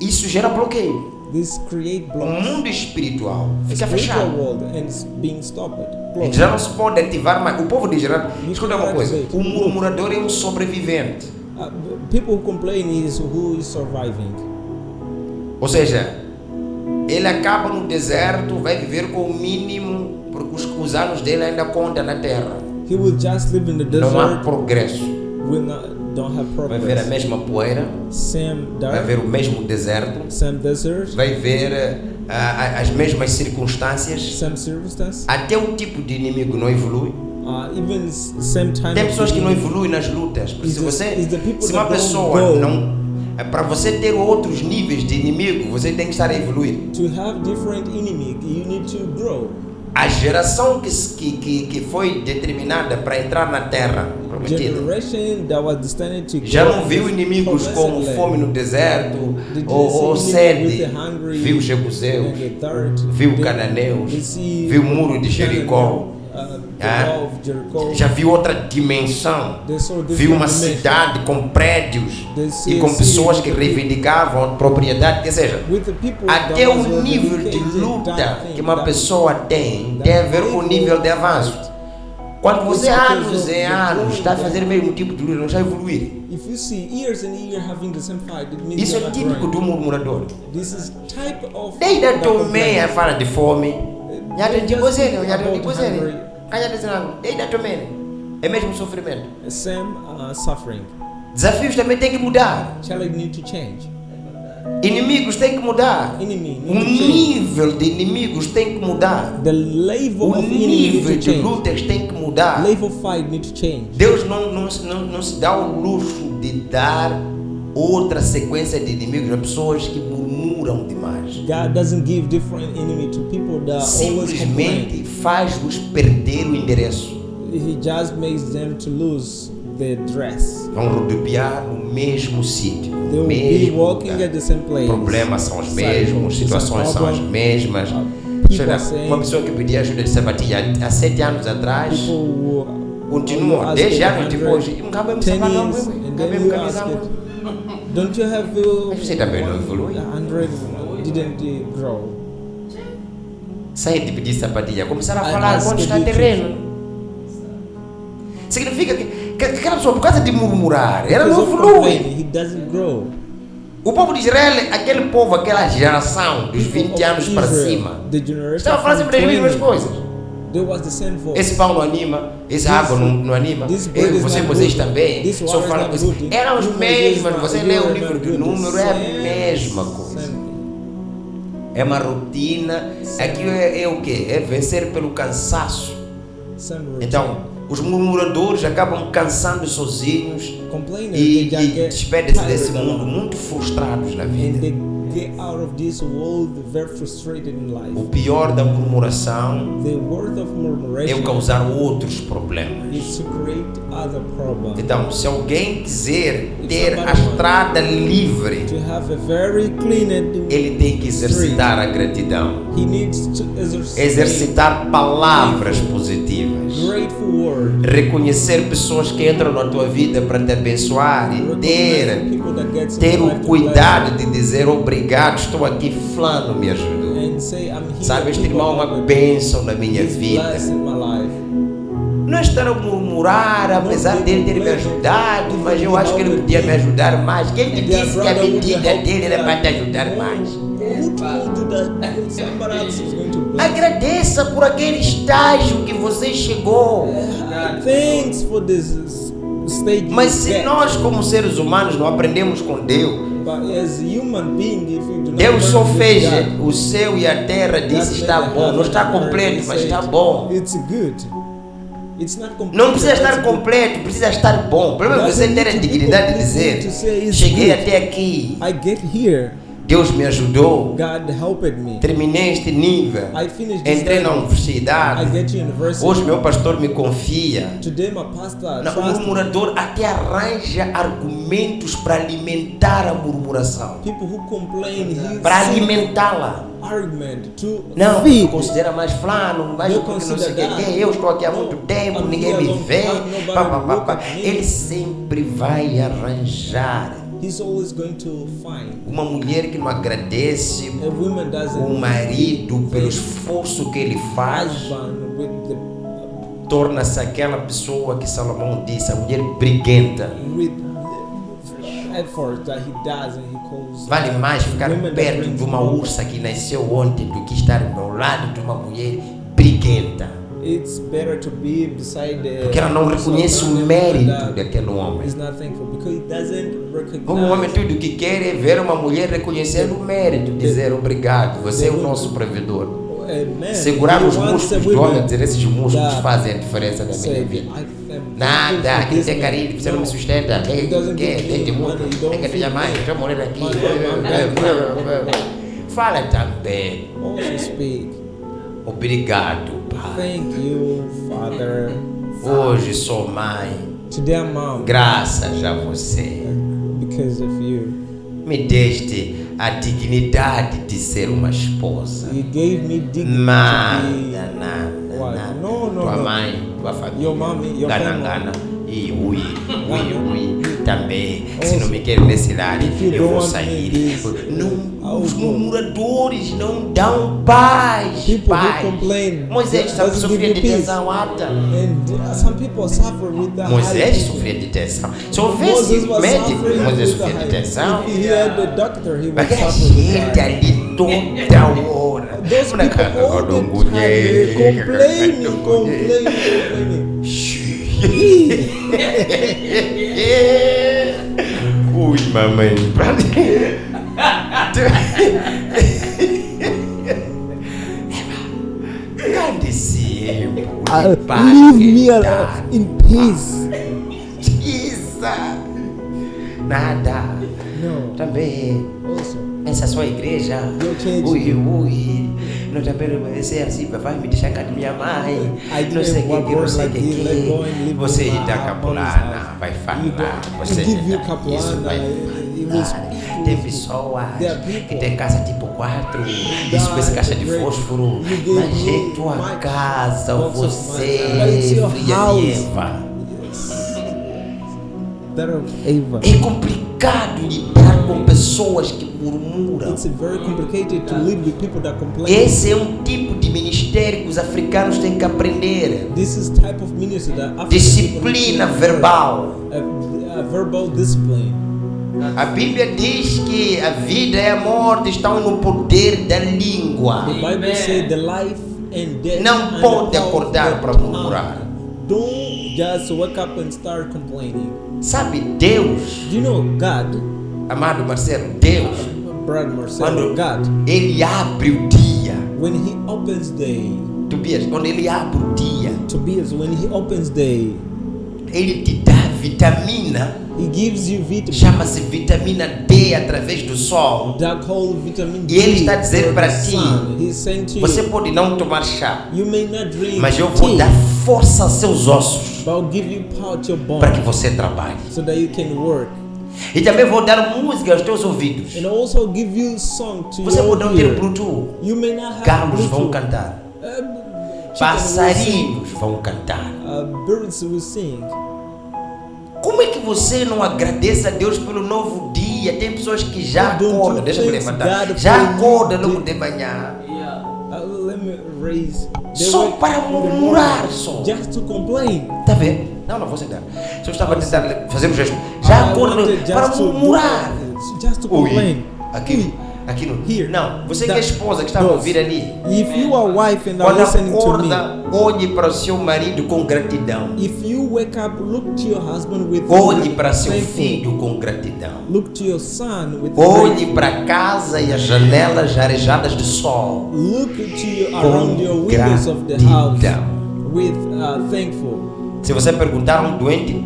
isso gera bloqueio. This create O blocks. mundo espiritual fica Spiritual fechado. world and it's being stopped. Closed. Já não se pode ativar mais. O povo de Israel, escuta uma coisa: activate. o murmurador é um sobrevivente. People who complain is who is surviving. Ou seja, ele acaba no deserto, vai viver com o mínimo, porque os anos dele ainda contam na terra. He will just live in the Não há desert. progresso. Don't have Vai ver a progress. mesma poeira, Same vai dark. ver o mesmo deserto, Same desert. vai ver as mesmas circunstâncias. Same circumstance. Até o tipo de inimigo não evolui. Even same time. Tem of pessoas que não beginning. evoluem nas lutas. Porque Is se você, the people se uma that don't pessoa go. não, para você ter outros níveis de inimigo, você tem que estar a evoluir. To have different enemy, you need to grow. A geração que foi determinada para entrar na terra prometida já não viu inimigos como fome no deserto ou sede. Viu jebuseus, viu cananeus, viu o muro de Jericó. Já viu outra dimensão. Viu uma cidade com prédios e com pessoas que reivindicavam propriedade. Ou seja, até o nível de luta que uma pessoa tem a ver com o nível de avanço. Quando você anos e anos está a fazer o mesmo tipo de luta, não está a evoluir. Isso é típico do murmurador. Desde a Tomé fala de fome. É mesmo sofrimento. Desafios também têm que mudar. Inimigos têm que mudar. O nível de inimigos tem que mudar. O nível de lutas tem que mudar. Deus não se dá o luxo de dar outra sequência de inimigos a pessoas que murmuram demais. God doesn't give different enemy to people that simplesmente faz-os perder o endereço. He just makes them to lose their dress. Vão rodopiar no mesmo sítio. They will be walking at the same place. Problemas são os mesmos, situações são as mesmas. Uma pessoa que pedia ajuda de sapatilha há 7 anos atrás continua 10 anos depois. Don't you have você também não evolui? 100 didn't grow. Sair de pedir sapatilha, começaram a falar quando está terreno. Significa que aquela pessoa, por causa de murmurar, ela não evolui. O povo de Israel, aquele povo, aquela geração dos 20 anos para cima, estava falando sempre das mesmas coisas. Esse pão não anima, essa água não anima, vocês também só falam coisas. Eram as mesmas, você lê o livro do número, é a mesma coisa. É uma rotina. Aqui é o quê? É vencer pelo cansaço. Então, os murmuradores acabam cansando sozinhos e despedem-se desse mundo muito frustrados na vida. O pior da murmuração é o causar outros problemas. Então, se alguém quiser ter a estrada livre, ele tem que exercitar a gratidão, exercitar palavras positivas, reconhecer pessoas que entram na tua vida para te abençoar e ter o cuidado de dizer obrigado, estou aqui, fulano me ajudou. Sabe, este irmão é uma bênção na minha vida. Não estar a murmurar, apesar dele ter me ajudado, mas eu acho que ele podia me ajudar mais. Quem te disse que a medida dele era para te ajudar mais? Agradeça por aquele estágio que você chegou. Mas se nós como seres humanos não aprendemos com Deus, Deus só fez o céu e a terra, disse está bom, não está completo, mas está bom. Não precisa estar completo, precisa estar bom. O problema é você ter a dignidade de dizer: cheguei até aqui, Deus me ajudou, terminei este nível, entrei na universidade, hoje meu pastor me confia. O murmurador até arranja argumentos para alimentar a murmuração, para alimentá-la. Não, considera mais flano, mais porque não sei o que, eu estou aqui há muito tempo, ninguém me vê. Ele sempre vai arranjar. Uma mulher que não agradece o marido pelo esforço que ele faz, torna-se aquela pessoa que Salomão disse, a mulher briguenta. Vale mais ficar perto de uma ursa que nasceu ontem do que estar ao lado de uma mulher briguenta. Porque ela não reconhece o mérito daquele homem. O homem tudo que quer é ver uma mulher reconhecendo o mérito, dizer obrigado, você é o nosso provedor. Segurar os músculos do homem, dizer esses músculos fazem a diferença na minha vida. Nada, quem tem carinho, você não me sustenta, quem tem de muito, quem quer te mais, deixa eu morrer aqui. Fala também. Obrigado, thank you, Father. Hoje sou mãe, Today I'm mom graças a você. because of you. Me deste a dignidade de ser uma esposa. You gave me dignity Nada, to be nada, what? nada. No, no, Tua no. mãe, tua família. Your mommy, your Gana. E ui. Também. Se Also, não me quer nesse lado, if you eu don't vou want sair. me this, Não, I'll os go. murmuradores não dão paz. People who Paz. complain Moisés doesn't sofria give de you peace. tensão alta. And some people suffer with the Moisés high sofria de tensão. Se Moses houvesse was médico, suffering Moisés with the sofria de high. tensão. If he had the doctor, he would Mas a suffer with gente the high. ali toda hora. Those people all the time complaining. Ui, mamãe. Grande tempo. Leave me in peace. Isso. Nada. No. Também. Also, Essa sua igreja. Your church. Ui. Não também vai ser assim, vai me deixar com minha mãe. I Não sei o didn't que, não want sei o like this, like go and que. live Você with my dá mom's capulana, house. vai You falar. don't- Você I give you dá capulana, isso, vai it was falar. people. Tem pessoas There are people. que tem casa tipo 4, isso com essa caixa de great. fósforo. You gave Mas me é tua my casa, box of você, money. But it's your filha de house. Eva. Yes. That of Ava. É complicado lidar com pessoas que murmuram. It's very complicated to live with people that complain. Esse é um tipo de ministério que os africanos têm que aprender. This is type of ministry that African Disciplina people need to verbal. learn. A verbal discipline. A Bíblia diz que a vida e a morte estão no poder da língua. The Bible says the life and death. Não and pode the power of acordar the para tongue. murmurar. Don't just wake up and start complaining. Sabe, Deus, Do you know God, amado Marcelo, Deus, Brad Marcelo, quando God, Ele abre o dia, when He opens day, Tobias, quando Ele abre o dia, Tobias, when He opens day, Ele te dá vitamina, He gives you vitamin. chama-se vitamina D através do sol. That whole vitamin D. E Ele está a dizer for para the ti, sun. He's saying to você you, pode não tomar chá, you may not drink mas eu vou tea, dar força aos seus ossos but I'll give you power to your para que bone você trabalhe. so that you can work. E também vou dar música aos teus ouvidos. And also give you song to Você your pode não ter ear. Bluetooth. You may not have Galos vão Bluetooth. cantar. Chicken will sing. Passarinhos vão cantar. Birds will sing. Como é que você não agradece a Deus pelo novo dia? Tem pessoas que já Don't you acordam, deixa eu me thank levantar, God já for a new acordam logo day? de manhã, Let me raise. They só wake para in the murmurar morning só. Just to complain. Tá vendo? Não, vou sentar. Se eu estava a tentar fazer um gesto, já I acordam wanted para just to murmurar. just to Ui, complain. aqui no. Here. Não, você que é That- esposa que está a those. ouvir ali. If you are wife and are Quando listening to me, acorda, olhe para o seu marido com gratidão. if you wake up, look to your husband with Olhe para seu thankful. filho com gratidão. Look to your son with Olhe para a casa e as janelas arejadas de sol. look to you around your windows of the house with thankful. Se você perguntar a um doente,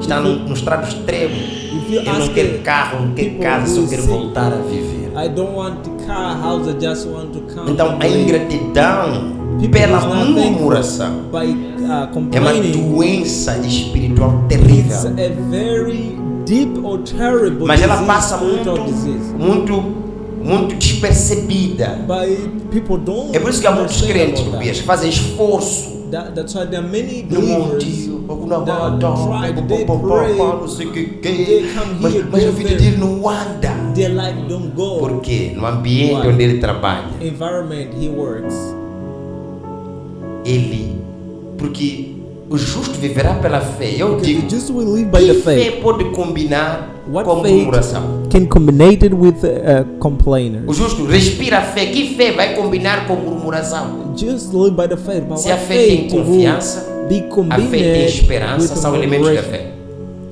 está no estado extremo. If you Eu não ask quero carro, não quero people casa, só who quero sick, voltar a viver. I don't want the car, house. I just want to come. Então a complain. ingratidão People pela is not thankful murmuração by é uma complaining. doença espiritual It's terrível. a very deep or terrible Mas ela disease, passa spiritual disease. muito despercebida. But people don't É por isso que há muitos understand crentes, about Tobias, que fazem esforço. That's why there are many No believers monte, na that banda, try, they pray, não sei o que, they come mas here, a go vida there. dele não anda. their life don't go. Por quê? No ambiente Why? onde ele trabalha, Environment he works. porque o justo viverá pela fé. Eu Because digo, the just will live by que the fé faith. pode combinar What com faith murmuração? can combine it with complainers? O justo respira a fé. Que fé vai combinar com murmuração? Just live by the faith. But Se a what fé tem faith will confiança, be a fé tem combined esperança, with são elementos da murmuration? fé.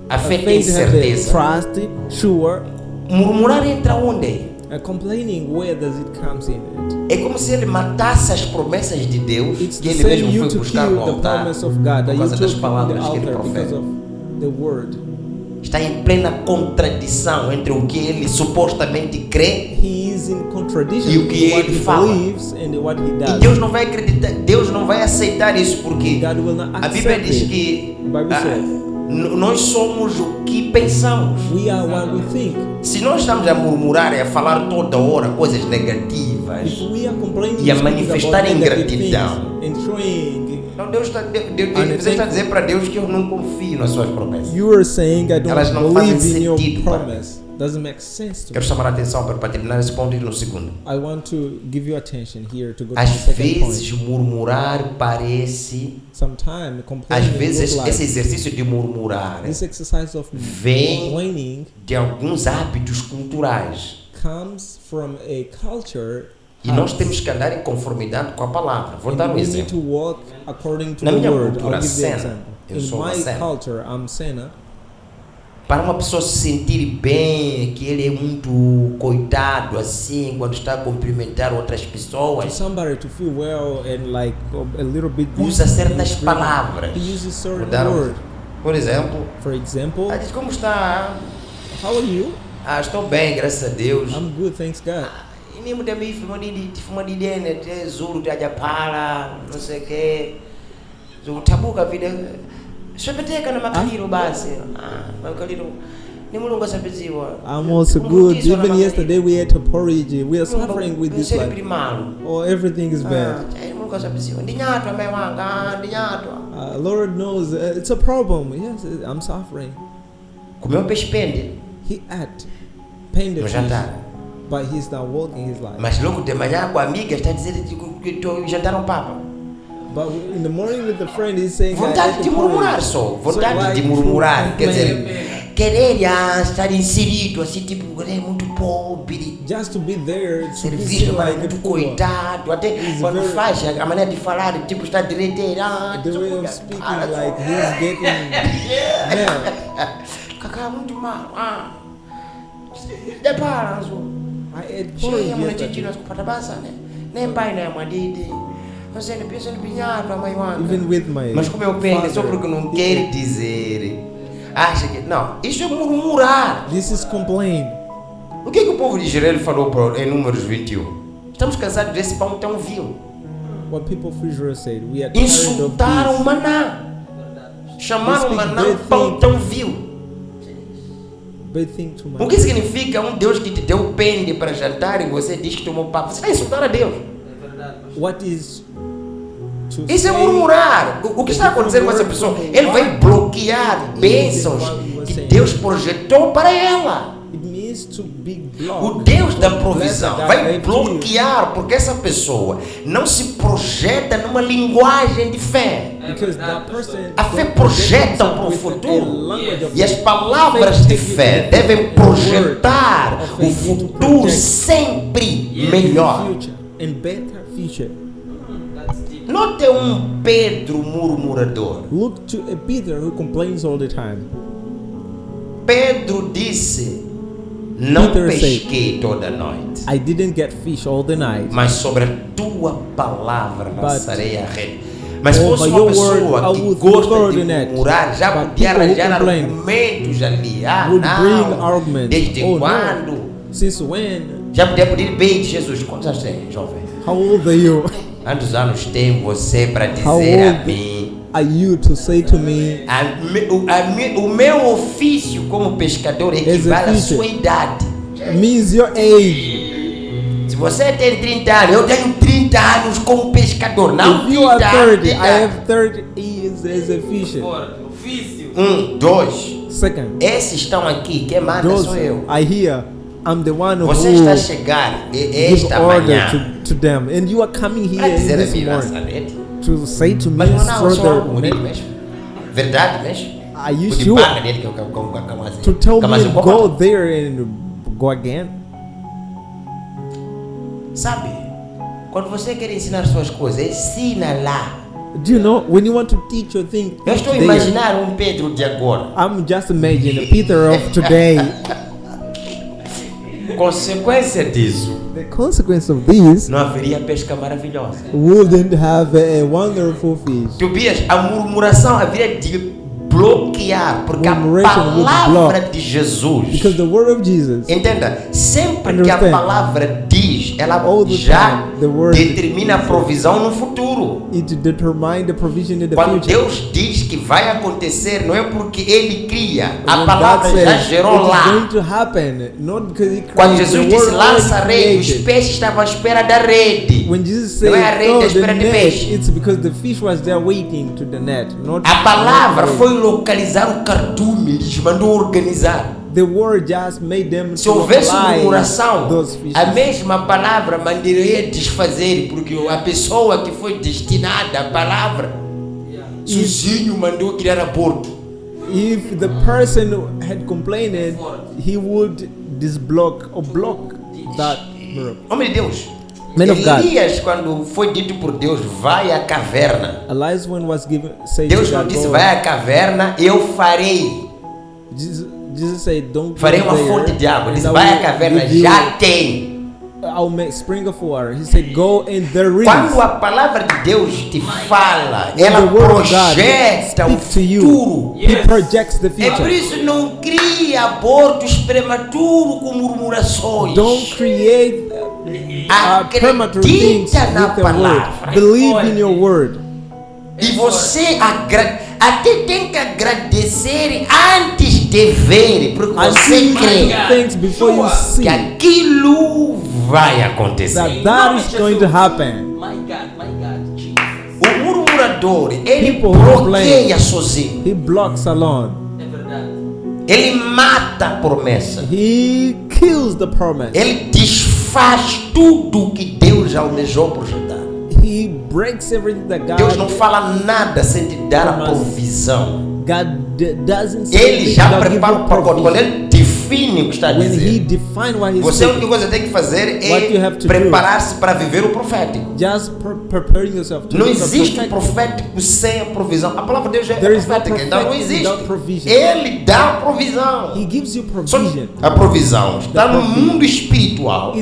A A fé tem faith have a certeza. trust, sure. Murmurar entra onde? Complaining, where does it comes in it? É como se ele matasse as promessas de Deus It's que the ele same mesmo you foi to buscar kill no the altar promise of God that por you causa das took on the palavras que ele altar because profeta. of the word. está em plena contradição entre o que ele supostamente crê He is in contradiction E o que with what ele he fala. believes and what he e does. Deus não vai acreditar, Deus não vai aceitar isso porque God will not a Bíblia accept diz it. que Bible says, nós somos o que pensamos. we are what we think. Se nós estamos a murmurar e a falar toda hora coisas negativas, If we are complaining E a speaking manifestar about negative ingratidão. things and showing, então Deus está, And você está a dizer para Deus que eu não confio nas suas promessas. you are saying I Elas don't não fazem believe in your sentido para promise. Doesn't make sense to Quero me. chamar a atenção para terminar esse ponto e ir no segundo. I want to give you attention here to go to Às the second vezes point. murmurar parece, Sometimes às complaining vezes look like esse exercício de murmurar this exercise of vem complaining de alguns hábitos culturais. comes from a culture E nós temos que andar em conformidade com a palavra. Vou dar and um we need to exemplo. walk according to Na the minha word. cultura I'll give you an Sena, example. eu In sou uma my Sena. culture, I'm Sena. Para uma pessoa se sentir bem, que ele é muito coitado assim, quando está a cumprimentar outras For pessoas, somebody to feel well and like a little bit usa busy, certas he's palavras. he uses Vou certain dar word. por exemplo, For example, ela diz, como está? how are you? Estou bem, graças a Deus. I'm good, thanks God. E nem muda me fuma de dene, zuru de ajapala, não sei o que. Tabuka vida. Swepeteka na makaliro basi. Makaliro. Ni mulungu asapeziwa. I'm also good. Even yesterday we ate a porridge. We are suffering with this life. Oh, everything is bad. Mulungu asapeziwa. Ndinyatwa mewanga, ndinyatwa. Lord knows it's a problem. Yes, I'm suffering. Comeu peixe pende He ate pain the no fish, jantar. but he's not walking his life. Mas logo de manhã com a amiga está dizendo que jantaram papa. But in the morning with the friend, he's saying, I Vontade ate de a murmurar porridge. só. So Vontade like de to murmurar. Quer complain, dizer, querer estar inserido assim, tipo, é muito pobre. just to be there, to Ser be visto seen como like muito a poor. coitado. Até It's quando very- faz a maneira de falar, tipo, está direiteira. The way of speaking, like he's getting mad. Cacá, muito mal. Depara, I ate cheia porridge mwana yesterday. chichino kupata basa ne. Nem pai nem madidi. Você não pensa no pinhado, a mãe Even with my Mas como eu penso, só father, porque não quer dizer. Acha que. Não, isso é murmurar. this is complain. O que o povo de Israel falou em Números 21? Estamos cansados desse pão tão vil. What people of Israel said, we are tired of Insultaram o this. maná. Chamaram o They speak maná great pão things. tão vil. Bad thing to O my que significa um Deus que te deu pende para jantar e você diz que tomou papo? Você vai insultar a Deus. What is to Isso é say murmurar. O que está acontecendo com essa pessoa? Ele vai bloquear bênçãos que Deus projetou para ela. it means to be O blocked. Deus da provisão Blessed vai God gave to you. bloquear porque essa pessoa não se projeta numa linguagem de fé. Because that person A fé don't projeta present para o himself with futuro. a language of E as faith. palavras de fé devem projetar of o faith to futuro protect sempre melhor. future and better future. Note Pedro murmurador. Look to a Peter who complains all the time. Pedro disse: Não Peter said, pesquei toda a noite, I didn't get fish all the night. mas sobre a tua palavra But lançarei a rede. Mas over fosse uma your pessoa word, I que would gosta throw de the net. murmurar, já But podia people who arranjar complain argumentos ali. would bring Não, arguments. desde Oh, quando? no. Since when? Já podia pedir bem de Jesus. Quantos anos tem, jovem? How old are you? Quantos anos tem você para How dizer a old mim? are you to say to me, O meu ofício como pescador equivale à fisher. sua idade. means your age? Se você tem 30 anos, eu tenho 30 anos como pescador. Não If you are 30, I idade. have 30 years as a fisher. Dois. Second, Esses estão aqui, quem manda those sou eu. I hear, I'm the one who Você está a chegar give esta order manhã to them, and you are coming para here dizer a this mim, morning Nazarete. to say to me Mas não, eu sou further. bonito mesmo. Verdade mesmo. Are you O de sure paga dele que eu como assim. to tell me Como assim, to go there and go again? Sabe? Quando você quer ensinar suas coisas, ensina lá. Do you know when you want to teach your thing? Eu estou a there, imaginar Pedro de agora. I'm just imagining the Peter of today. Consequência disso, The consequence of this não haveria pesca maravilhosa. wouldn't have a wonderful fish. Tobias, a murmuração haveria de bloquear, porque a palavra de Jesus, because the word of Jesus, entenda, sempre que a palavra diz, ela já determina a provisão no futuro. It determines the provision in the Quando future. Deus diz que vai acontecer, não é porque Ele cria, a palavra já gerou lá. Going to happen, not because he created. Quando Jesus disse lança a rede, os peixes estavam à espera da rede. When Jesus said, não é a rede à espera de peixe. It's because the fish was there waiting to the net. Not a palavra foi localizar o cardume, lhes mandou organizar. The word just made them. Se houvesse murmuração, a mesma palavra mandaria desfazer, porque a pessoa que foi destinada à palavra, sozinho mandou criar aborto. If the person had complained, he would disblock or block that miracle. Homem de Deus. Man of God. Elias, quando foi dito por Deus, vai à caverna. Elias, when was given, said Deus não disse, vai à caverna, eu farei. Jesus said, don't farei uma fonte de água. Ele disse, vai à caverna, já tem. I'll make spring of water. He said, go and there is. Quando a palavra de Deus te fala, ela projeta o futuro. He projects the future. É por isso não cria abortos prematuros com murmurações. Don't create premature things with the word. Believe in your word. E você até tem que agradecer antes de ver, porque você crê que aquilo vai acontecer. That is going to happen. O murmurador, ele bloqueia sozinho. He blocks alone. Ele mata a promessa. He kills the promise. Ele desfaz tudo que Deus almejou projetar. He breaks everything that God. Deus não fala nada sem te dar a provisão. God doesn't. Ele já prepara o pacote. Quando ele define o que está a dizer, você a única coisa que tem que fazer é preparar-se para viver o profético. Just preparing yourself to. Não existe profético sem a provisão. A palavra de Deus é profética, então não existe. Ele dá a provisão. He gives you provision. A provisão está no mundo espiritual.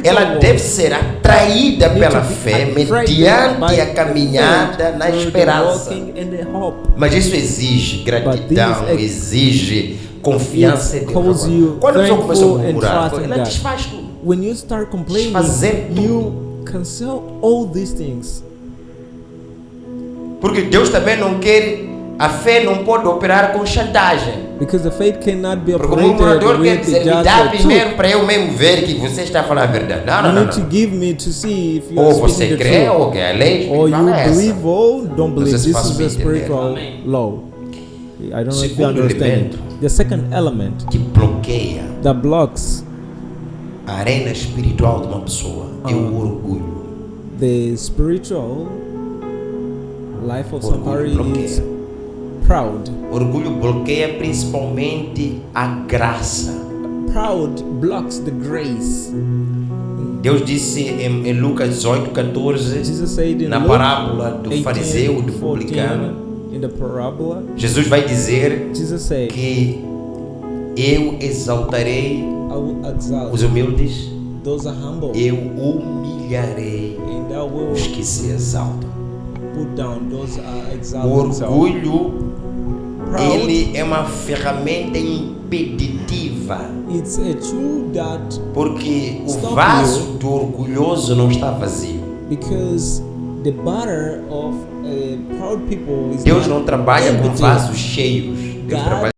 Ela deve ser atraída pela fé mediante a caminhada na esperança. Mas isso exige gratidão, exige confiança em Deus. Quando a pessoa começa a murmurar, ela desfaz tudo. When you start complaining, you cancel all these things. Porque Deus também não quer, a fé não pode operar com chantagem. Because the faith cannot be porque o murmurador quer dizer, me dá primeiro para eu mesmo ver que você está falando a verdade. Não. You need to give me to see if you ou are speaking você the crê, truth. ou que a lei Or you é believe or don't believe. This This is a spiritual law. I don't know if you understand. The second element que bloqueia that blocks a arena espiritual de uma pessoa é o orgulho. The spiritual life of somebody is proud. Orgulho bloqueia principalmente a graça. Proud blocks the grace. Deus disse em Lucas 18:14, na parábola do fariseu e do publicano, in the parabola, Jesus vai dizer said, que eu exaltarei os humildes, those are humble, eu humilharei os que se exaltam. Put down those o orgulho, ele é uma ferramenta impeditiva. It's a tool that porque o vaso do orgulhoso não está vazio. Because the butter of proud people is Deus não trabalha com vasos cheios. Deus trabalha